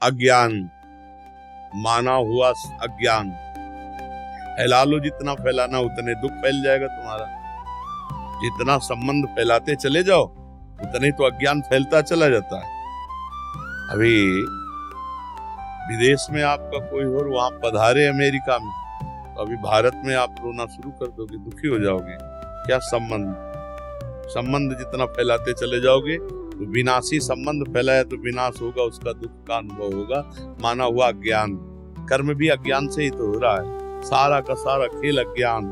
अज्ञान, माना हुआ अज्ञान। फैला लो, जितना फैलाना उतने दुख फैल जाएगा तुम्हारा। जितना संबंध फैलाते चले जाओ उतने तो अज्ञान फैलता चला जाता है। अभी विदेश में आपका कोई और वहां पधारे अमेरिका में, तो अभी भारत में आप रोना शुरू कर दोगे, दुखी हो जाओगे। क्या संबंध जितना फैलाते चले जाओगे तो विनाशी संबंध फैलाया तो विनाश होगा, उसका दुख का अनुभव होगा। माना हुआ अज्ञान, कर्म भी अज्ञान से ही तो हो रहा है। सारा का सारा खेल अज्ञान।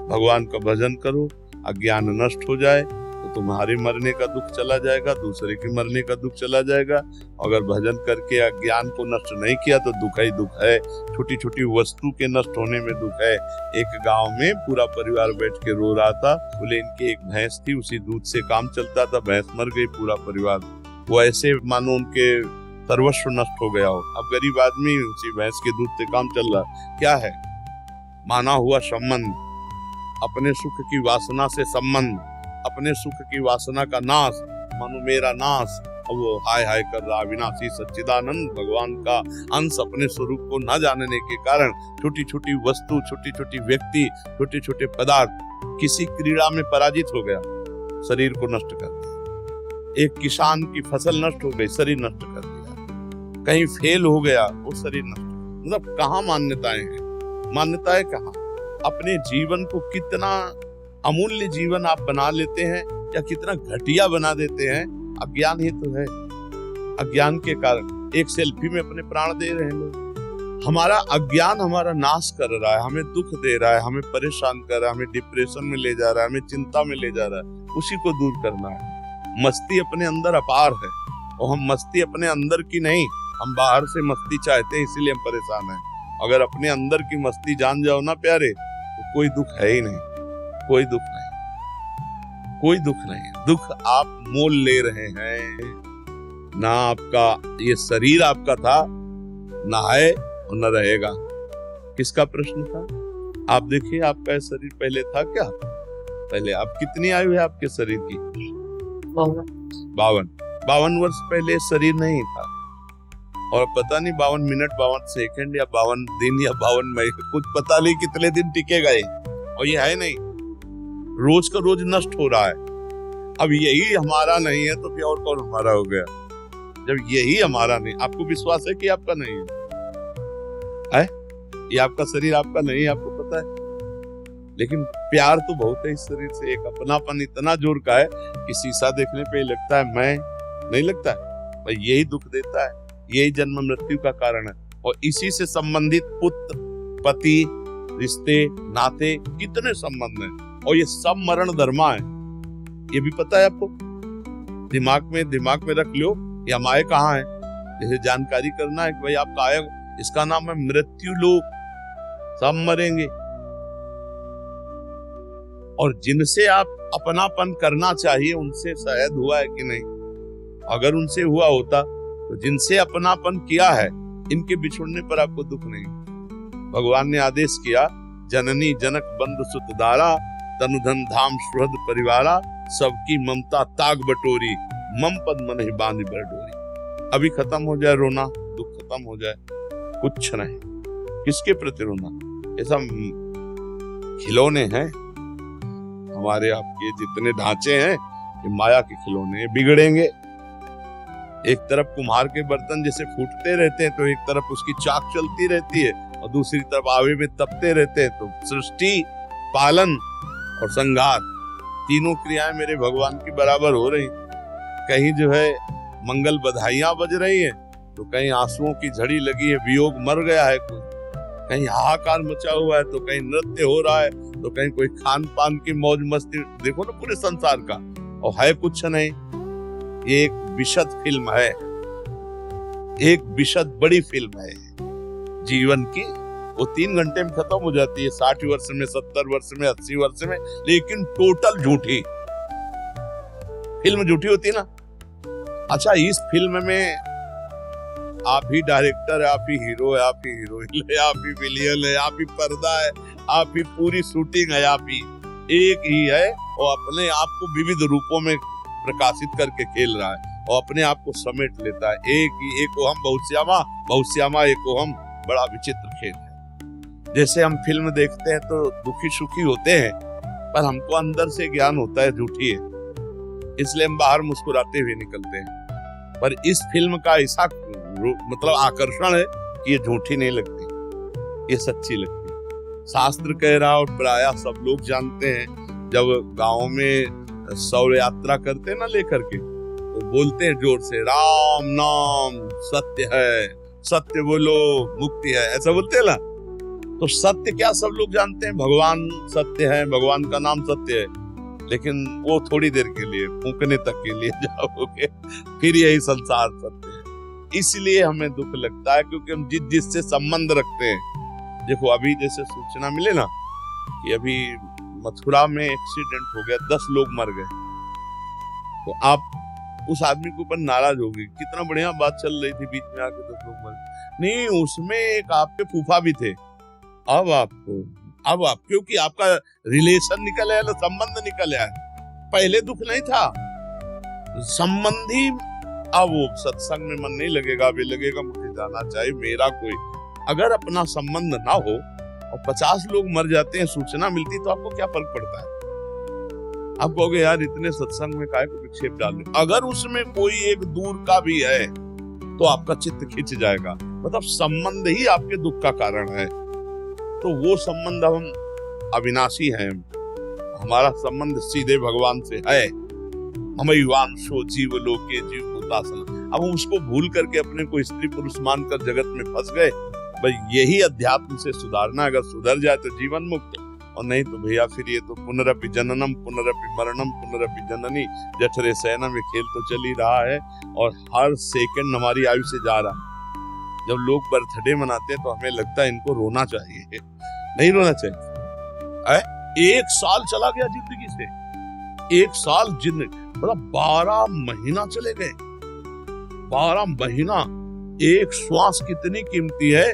भगवान का भजन करो, अज्ञान नष्ट हो जाए तो तुम्हारे मरने का दुख चला जाएगा, दूसरे के मरने का दुख चला जाएगा। अगर भजन करके अज्ञान को नष्ट नहीं किया तो दुख ही दुख है। छोटी छोटी वस्तु के नष्ट होने में दुख है। एक गांव में पूरा परिवार बैठ के रो रहा था। बोले इनकी एक भैंस थी, उसी दूध से काम चलता था, भैंस मर गई, पूरा परिवार वो ऐसे मानो उनके सर्वस्व नष्ट हो गया हो। अब गरीब आदमी उसी भैंस के दूध से काम चल रहा। क्या है? माना हुआ संबंध, अपने सुख की वासना से संबंध, अपने सुख की वासना का नाश, मानो मेरा नाश। अब वो हाय हाय कर रहा। विनाशी सच्चिदानंद भगवान का अंश अपने स्वरूप को न जानने के कारण छोटी छोटी वस्तु, छोटी छोटी व्यक्ति, छोटे छोटे पदार्थ किसी क्रीड़ा में पराजित हो गया, शरीर को नष्ट कर दिया। एक किसान की फसल नष्ट हो गई, शरीर नष्ट कर दिया। कहीं फेल हो गया, वो शरीर नष्ट। मतलब कहाँ मान्यताएं हैं? मान्यताएं कहाँ? अपने जीवन को कितना अमूल्य जीवन आप बना लेते हैं या कितना घटिया बना देते हैं, अज्ञान ही तो है। अज्ञान के कारण एक सेल्फी में अपने प्राण दे रहे हैं लोग। हमारा अज्ञान हमारा नाश कर रहा है, हमें दुख दे रहा है, हमें परेशान कर रहा है, हमें डिप्रेशन में ले जा रहा है, हमें चिंता में ले जा रहा है। उसी को दूर करना है। मस्ती अपने अंदर अपार है और हम मस्ती अपने अंदर की नहीं, हम बाहर से मस्ती चाहते हैं, इसीलिए हम परेशान हैं। अगर अपने अंदर की मस्ती जान जाओ ना प्यारे, तो कोई दुख है ही नहीं, कोई दुख नहीं, कोई दुख नहीं। दुख आप मोल ले रहे हैं। ना आपका ये शरीर आपका था, ना है और न रहेगा। किसका प्रश्न था? आप देखिए, आपका ये शरीर पहले था क्या? पहले आप कितनी आयु है आपके शरीर की? 52 वर्ष पहले शरीर नहीं था। और पता नहीं 52 मिनट, 52 सेकंड या 52 दिन या 52 महीने, कुछ पता नहीं कितने दिन टिकेगा ये। और ये है नहीं, रोज का रोज नष्ट हो रहा है। अब यही हमारा नहीं है तो फिर और कौन हमारा हो गया? जब यही हमारा नहीं, आपको विश्वास है कि आपका नहीं है? ये आपका शरीर आपका नहीं है, आपको पता है। लेकिन प्यार तो बहुत है इस शरीर से। एक अपनापन इतना जोर का है कि शीशा देखने पे लगता है मैं, नहीं लगता है भाई। यही दुख देता है, यही जन्म मृत्यु का कारण है। और इसी से संबंधित पुत्र, पति, रिश्ते, नाते, कितने संबंध हैं। और ये सब मरण धर्मा है, ये भी पता है आपको। दिमाग में रख लो, ये माए कहाँ है। जैसे जानकारी करना है कि भाई आपका आया, इसका नाम है मृत्यु लोक। सब मरेंगे। और जिनसे आप अपनापन करना चाहिए उनसे शायद हुआ है कि नहीं? अगर उनसे हुआ होता तो जिनसे अपनापन किया है, इनके बिछुड़ने पर आपको दुख नहीं। भगवान ने आदेश किया, जननी जनक बंधु सुत दारा, तनु धन धाम सुहृद परिवारा, सबकी ममता ताग बटोरी, मम पद मन ही बांध बरडोरी। अभी खत्म हो जाए रोना, दुख खत्म हो जाए, कुछ नहीं। किसके प्रति रोना? ऐसा खिलौने हैं हमारे आपके, जितने ढांचे हैं ये माया के खिलौने, बिगड़ेंगे। एक तरफ कुम्हार के बर्तन जैसे फूटते रहते हैं तो एक तरफ उसकी चाक चलती रहती है और दूसरी तरफ आवे में तपते रहते हैं। तो सृष्टि, पालन और संहार, तीनों क्रियाएं मेरे भगवान की बराबर हो रही। कहीं जो है मंगल बधाइयां बज रही है तो कहीं आंसुओं की झड़ी लगी है, वियोग मर गया है कोई, कहीं हाहाकार मचा हुआ है तो कहीं नृत्य हो रहा है तो कहीं कोई खान पान की मौज मस्ती। देखो ना पूरे संसार का, और है कुछ नहीं। ये एक विशद फिल्म है, एक विशद बड़ी फिल्म है जीवन की। वो 3 घंटे में खत्म हो जाती है, 60 वर्ष में, 70 वर्ष में, 80 वर्ष में, लेकिन टोटल झूठी फिल्म, झूठी होती है ना। अच्छा, इस फिल्म में आप ही डायरेक्टर है, आप ही हीरो है, आप ही हीरोइन है, आप ही विलियन है, आप ही पर्दा है, आप ही पूरी शूटिंग है, आप ही एक ही है और अपने आप को विविध रूपों में प्रकाशित करके खेल रहा है। और अपने आप को समेट लेता है। एक हम बहुत श्यामा एक हम, बड़ा विचित्र खेल है। जैसे हम फिल्म देखते हैं तो दुखी सुखी होते हैं, पर हमको अंदर से ज्ञान होता है झूठी है, इसलिए हम बाहर मुस्कुराते हुए निकलते हैं। पर इस फिल्म का ऐसा मतलब आकर्षण है कि ये झूठी नहीं लगती, ये सच्ची लगती। शास्त्र कह रहा और प्रायः सब लोग जानते हैं, जब गांव में शौर्य यात्रा करते ना लेकर के, तो बोलते हैं जोर से, राम नाम सत्य है, सत्य बोलो मुक्ति है, ऐसा बोलते हैं ना। तो सत्य क्या सब लोग जानते हैं, भगवान सत्य है, भगवान का नाम सत्य है, लेकिन वो थोड़ी देर के लिए, फूकने तक के लिए जाओगे, फिर यही संसार सत्य है। इसलिए हमें दुख लगता है, क्योंकि हम जिससे संबंध रखते हैं। देखो अभी जैसे सूचना मिले ना कि अभी मथुरा में एक्सीडेंट हो गया, 10 लोग मर गए, तो आप उस आदमी के ऊपर नाराज होगी, कितना बढ़िया बात चल रही थी, बीच में आके 10 लोग मर गए। नहीं, उसमें एक आपके फूफा भी थे। अब आप क्योंकि आपका रिलेशन निकल आया, संबंध निकल आया, पहले दुख नहीं था। संबंधी, अब वो सत्संग में मन नहीं लगेगा, अभी लगेगा मुझे जाना चाहिए, मेरा कोई, अगर अपना संबंध ना हो और 50 लोग मर जाते हैं, सूचना मिलती, तो आपको क्या फर्क पड़ता है? आप कहोगे यार इतने सत्संग में काहे को विक्षेप डाल। अगर उसमें कोई एक दूर का भी है तो आपका चित्त खिंच जाएगा, मतलब संबंध ही आपके दुख का कारण है। तो वो संबंध, हम अविनाशी हैं, हमारा संबंध सीधे भगवान से है। ममैवांशो जीव लोके जीव भूतासन। अब हम उसको भूल करके अपने को स्त्री पुरुष मानकर जगत में फंस गए। भाई यही अध्यात्म से सुधारना, अगर सुधर जाए तो जीवन मुक्त, और नहीं तो भैया फिर ये तो पुनरपि जननम पुनरपि मरणम पुनरपि जननी जठरे शयनम, ये खेल तो चल ही रहा है और हर सेकंड हमारी आयु से जा रहा है। जब लोग बर्थडे मनाते हैं तो हमें लगता है इनको रोना चाहिए, नहीं रोना चाहिए। 1 साल चला गया जिंदगी से, 1 साल जिंदगी, मतलब 12 महीना चले गए। 12 महीना, एक श्वास कितनी कीमती है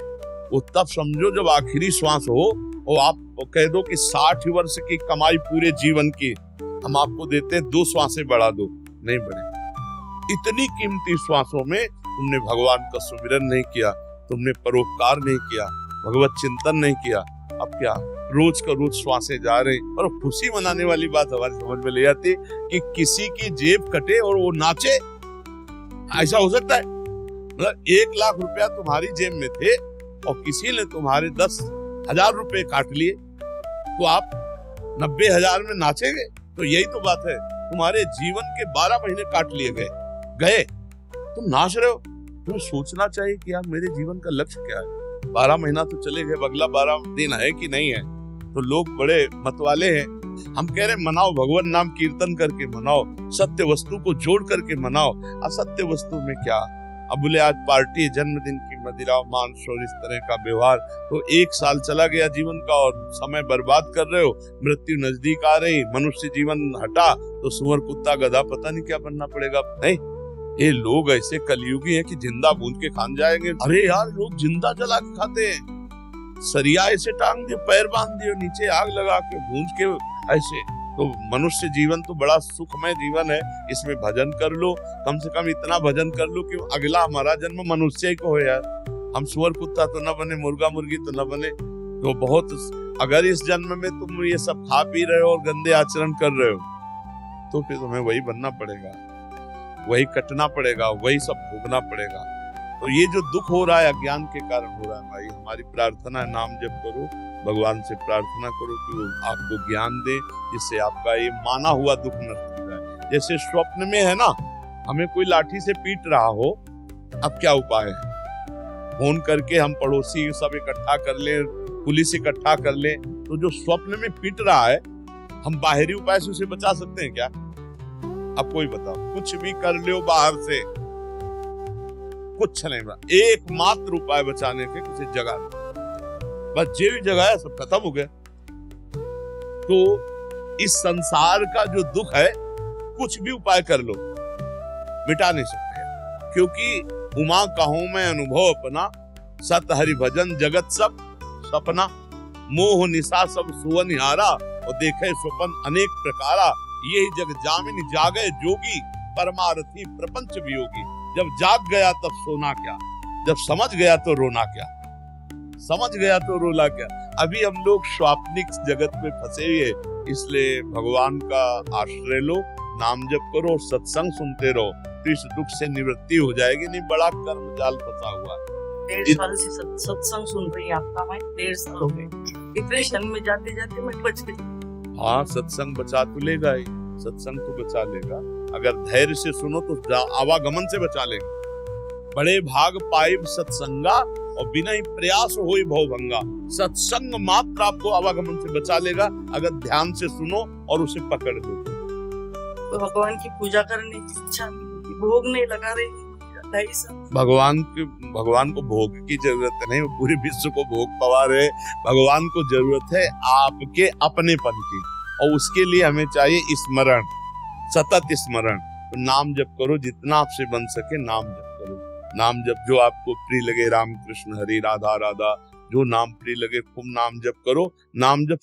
वो तब समझो जब आखिरी श्वास हो और आप कह दो कि 60 वर्ष की कमाई पूरे जीवन की हम आपको देते हैं, 2 श्वासें बढ़ा दो, नहीं बढ़े। इतनी कीमती श्वासों में तुमने भगवान का सुमिरन नहीं किया, तुमने परोपकार नहीं किया, भगवत चिंतन नहीं किया। अब क्या रोज का रोज श्वासें जा रही। और खुशी मनाने वाली बात हमारी समझ में ले आती कि किसी की जेब कटे और वो नाचे, ऐसा हो सकता है? मतलब 1 लाख रुपया तुम्हारी जेब में थे और किसी ने तुम्हारे 10,000 रुपए काट लिए, तो आप 90,000 में नाचेंगे? तो यही तो बात है, तुम्हारे जीवन के 12 महीने काट लिए गए, तुम नाच रहे हो। तुम्हें सोचना चाहिए कि यार मेरे जीवन का लक्ष्य क्या है। 12 महीना तो चले गए, अगला 12 दिन है कि नहीं है। तो लोग बड़े मतवाले हैं। हम कह रहे मनाओ, भगवान नाम कीर्तन करके मनाओ, सत्य वस्तु को जोड़ करके मनाओ। असत्य वस्तु में क्या? अब बोले आज पार्टी, जन्मदिन की मदिरा, मांस और इस तरह का व्यवहार, तो 1 साल चला गया जीवन का और समय बर्बाद कर रहे हो। मृत्यु नजदीक आ रही, मनुष्य जीवन हटा तो सुअर कुत्ता गधा पता नहीं क्या बनना पड़ेगा। नहीं, ये लोग ऐसे कलयुगी हैं कि जिंदा भून के खान जाएंगे। अरे यार लोग जिंदा जला के खाते हैं, सरिया ऐसे टांग दिए, पैर बांध दिए, नीचे आग लगा के भूंज के ऐसे। तो मनुष्य जीवन तो बड़ा सुखमय जीवन है, इसमें भजन कर लो, कम से कम इतना भजन कर लो कि अगला हमारा जन्म मनुष्य ही को हो यार। हम सुअर कुत्ता तो न बने, मुर्गा मुर्गी तो न बने। तो बहुत, अगर इस जन्म में तुम ये सब खा पी रहे हो और गंदे आचरण कर रहे हो, तो फिर तुम्हें वही बनना पड़ेगा, वही कटना पड़ेगा, वही सब भोगना पड़ेगा। तो ये जो दुख हो रहा है अज्ञान के कारण हो रहा है भाई। हमारी प्रार्थना है, नाम जप करो, भगवान से प्रार्थना करो कि वो आपको ज्ञान दे, जिससे आपका ये माना हुआ दुख नष्ट हो जाए। जैसे स्वप्न में है ना, हमें कोई लाठी से पीट रहा हो, अब क्या उपाय है? फोन करके हम पड़ोसी सब इकट्ठा कर ले, पुलिस इकट्ठा कर ले। तो जो स्वप्न में पीट रहा है, हम बाहरी उपाय से उसे बचा सकते हैं क्या? अब कोई बताओ, कुछ भी कर लो बाहर से, कुछ नहीं बा। एकमात्र उपाय बचाने के, किसी जगह बस जे भी जगह है सब खत्म हो गया। तो इस संसार का जो दुख है, कुछ भी उपाय कर लो मिटा नहीं सकते, क्योंकि उमा कहूं मैं अनुभव अपना, सत हरि भजन जगत सब सपना, मोह निशा सब सुवनिहारा, और देखे स्वपन अनेक प्रकारा, यही जग जामिन जागे जोगी, परमारथी प्रपंच वियोगी। जब जाग गया तब सोना क्या, जब समझ गया तो रोना क्या, समझ गया तो रोना क्या। अभी हम लोग स्वाप्निक जगत में फंसे हुए, इसलिए भगवान का आश्रय लो, नाम जप करो, सत्संग सुनते रहो, तो इस दुख से निवृत्ति हो जाएगी। नहीं बड़ा कर्म जाल फंसा हुआ है। 1.5 साल से सत्संग सुन रही आपका, मैं 1.5 साल हो गए। इतने क्षण में जाते जाते मैं बच गई। हाँ, सत्संग बचा तो लेगा ही, सत्संग तो बचा लेगा। अगर धैर्य से सुनो तो आवागमन से बचा लेगा। बड़े भाग पाइब सत्संगा और बिना ही प्रयास होई भवभंगा। सत्संग मात्र आपको आवागमन से बचा लेगा, अगर ध्यान से सुनो और उसे पकड़ दो। तो भगवान की पूजा करने की इच्छा भोग नहीं लगा रही। भगवान को भोग की जरूरत नहीं, वो पूरे विश्व को भोग पवा रहे। भगवान को जरूरत है आपके अपनेपन की, और उसके लिए हमें चाहिए स्मरण, सतत स्मरण। तो नाम जप करो, जितना आपसे बन सके नाम जप करो। नाम जप जो आपको प्रिय लगे, राम कृष्ण हरि राधा राधा, जो नाम प्रिय लगे खूब नाम जप करो। नाम जप